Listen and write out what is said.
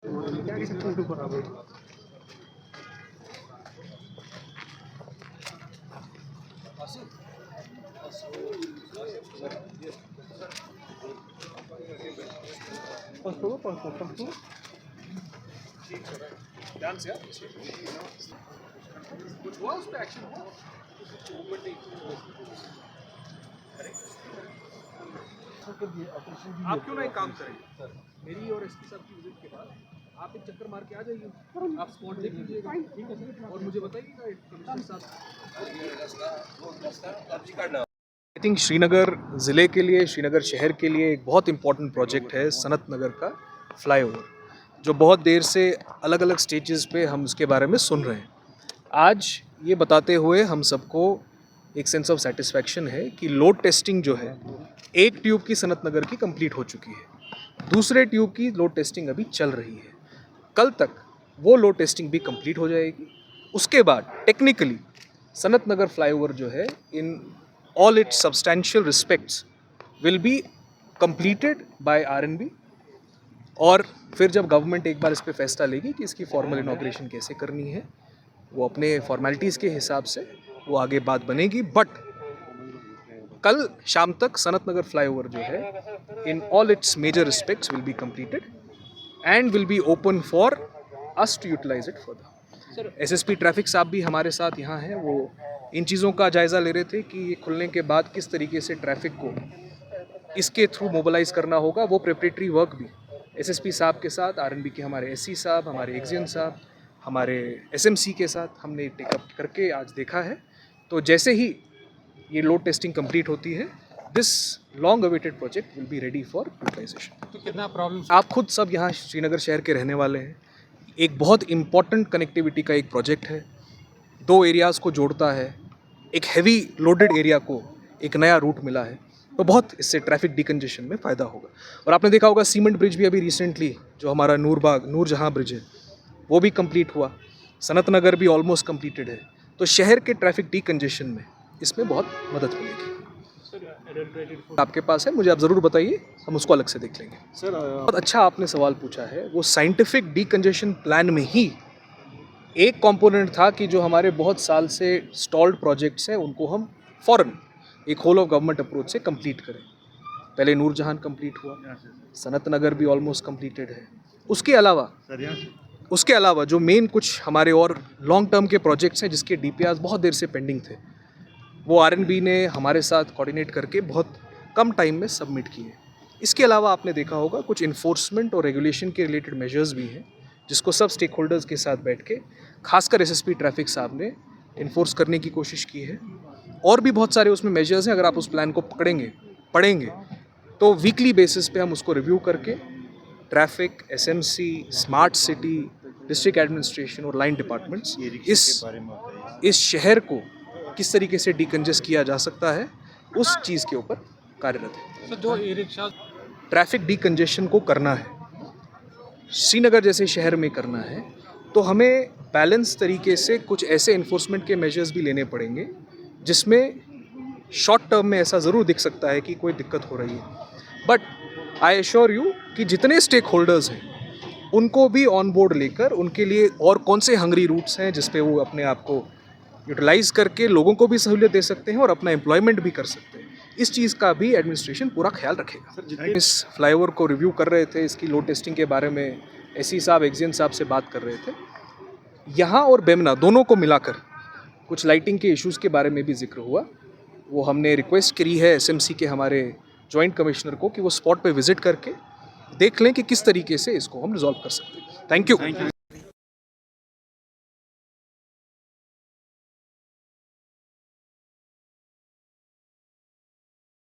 कुछ हुआ उस पे एक्शन हुआ? आप क्यों ना एक काम करें, मेरी और एसपी साहब की विजिट के बाद आप एक चक्कर मार के आ जाइए, आप स्पॉट देख लीजिएगा, ठीक है सर, और मुझे बताइएगा कमिश्नर साहब। आई थिंक श्रीनगर ज़िले के लिए, श्रीनगर शहर के लिए एक बहुत इंपॉर्टेंट प्रोजेक्ट है सनत नगर का फ्लाईओवर, जो बहुत देर से अलग अलग स्टेजेस पे हम उसके बारे में सुन रहे हैं। आज ये बताते हुए हम सबको एक सेंस ऑफ सेटिस्फैक्शन है कि लोड टेस्टिंग जो है एक ट्यूब की सनत नगर की कंप्लीट हो चुकी है, दूसरे ट्यूब की लोड टेस्टिंग अभी चल रही है। कल तक वो लोड टेस्टिंग भी कंप्लीट हो जाएगी। उसके बाद टेक्निकली सनत नगर फ्लाईओवर जो है in all it's substantial respects will be completed by RNB, और फिर जब गवर्नमेंट एक बार इस पे फैसला लेगी कि इसकी फॉर्मल इनॉग्रेशन कैसे करनी है, वो अपने फॉर्मेलिटीज़ के हिसाब से वो आगे बात बनेगी। बट कल शाम तक सनत नगर फ्लाईओवर जो है in all its major respects will be completed and will be open for us to utilize it further. SSP traffic साहब भी हमारे साथ यहाँ हैं, वो इन चीज़ों का जायज़ा ले रहे थे कि ये खुलने के बाद किस तरीके से ट्रैफिक को इसके थ्रू मोबिलाइज करना होगा। वो प्रिपरेटरी वर्क भी एसएसपी साहब के साथ, आरएनबी के हमारे एससी साहब, हमारे एक्जियन साहब, हमारे एसएमसी के साथ हमने टेकअप करके आज देखा है। तो जैसे ही ये लोड टेस्टिंग कंप्लीट होती है, this long awaited project will be ready for utilization. तो कितना प्रॉब्लम, आप खुद सब यहाँ श्रीनगर शहर के रहने वाले हैं। एक बहुत इम्पॉर्टेंट कनेक्टिविटी का एक प्रोजेक्ट है, दो एरियाज़ को जोड़ता है, एक हैवी लोडेड एरिया को एक नया रूट मिला है, तो बहुत इससे ट्रैफिक डिकंजेशन में फ़ायदा होगा। और आपने देखा होगा सीमेंट ब्रिज भी अभी रिसेंटली जो हमारा नूरजहाँ ब्रिज है वो भी कंप्लीट हुआ, सनत नगर भी ऑलमोस्ट कंप्लीटेड है। तो शहर के ट्रैफिक डिकंजेशन में इसमें बहुत मदद मिलेगी। आपके पास है, मुझे आप ज़रूर बताइए, हम उसको अलग से देख लेंगे। सर बहुत अच्छा आपने सवाल पूछा है। वो साइंटिफिक डिकंजेशन प्लान में ही एक कंपोनेंट था कि जो हमारे बहुत साल से स्टॉल्ड प्रोजेक्ट्स हैं उनको हम फ़ौरन एक होल ऑफ गवर्नमेंट अप्रोच से कंप्लीट करें। पहले नूरजहां कंप्लीट हुआ, सनत नगर भी ऑलमोस्ट कंप्लीटेड है। उसके अलावा जो मेन कुछ हमारे और लॉन्ग टर्म के प्रोजेक्ट्स हैं जिसके डीपीआर बहुत देर से पेंडिंग थे, वो आरएनबी ने हमारे साथ कोऑर्डिनेट करके बहुत कम टाइम में सबमिट किए। इसके अलावा आपने देखा होगा कुछ इन्फोर्समेंट और रेगुलेशन के रिलेटेड मेजर्स भी हैं जिसको सब स्टेक होल्डर्स के साथ बैठ के, खासकर एसएसपी ट्रैफिक साहब ने इन्फोर्स करने की कोशिश की है। और भी बहुत सारे उसमें मेजर्स हैं। अगर आप उस प्लान को पढ़ेंगे तो वीकली बेसिस पे हम उसको रिव्यू करके traffic, SMC, smart city, district administration और लाइन डिपार्टमेंट्स इस शहर को किस तरीके से डिकंजेस्ट किया जा सकता है उस चीज़ के ऊपर कार्यरत है। तो जो ई रिक्शा ट्रैफिक डिकंजेशन को करना है, श्रीनगर जैसे शहर में करना है, तो हमें बैलेंस तरीके से कुछ ऐसे इन्फोर्समेंट के मेजर्स भी लेने पड़ेंगे जिसमें शॉर्ट टर्म में ऐसा ज़रूर दिख सकता है कि कोई दिक्कत हो रही है। बट आई एश्योर यू कि जितने स्टेक होल्डर्स हैं उनको भी ऑन बोर्ड लेकर उनके लिए और कौन से हंगरी रूट्स हैं जिस पे वो अपने आप को यूटिलाइज करके लोगों को भी सहूलियत दे सकते हैं और अपना एम्प्लॉयमेंट भी कर सकते हैं, इस चीज़ का भी एडमिनिस्ट्रेशन पूरा ख्याल रखेगा। इस फ्लाईओवर को रिव्यू कर रहे थे, इसकी लोड टेस्टिंग के बारे में एससी साहब, एक्जियन साहब से बात कर रहे थे। यहाँ और बेमना दोनों को मिलाकर कुछ लाइटिंग के इश्यूज़ के बारे में भी जिक्र हुआ। वो हमने रिक्वेस्ट करी है एसएमसी के हमारे जॉइंट कमिश्नर को कि वो स्पॉट पे विजिट करके देख लें कि किस तरीके से इसको हम रिजॉल्व कर सकते हैं। Thank you.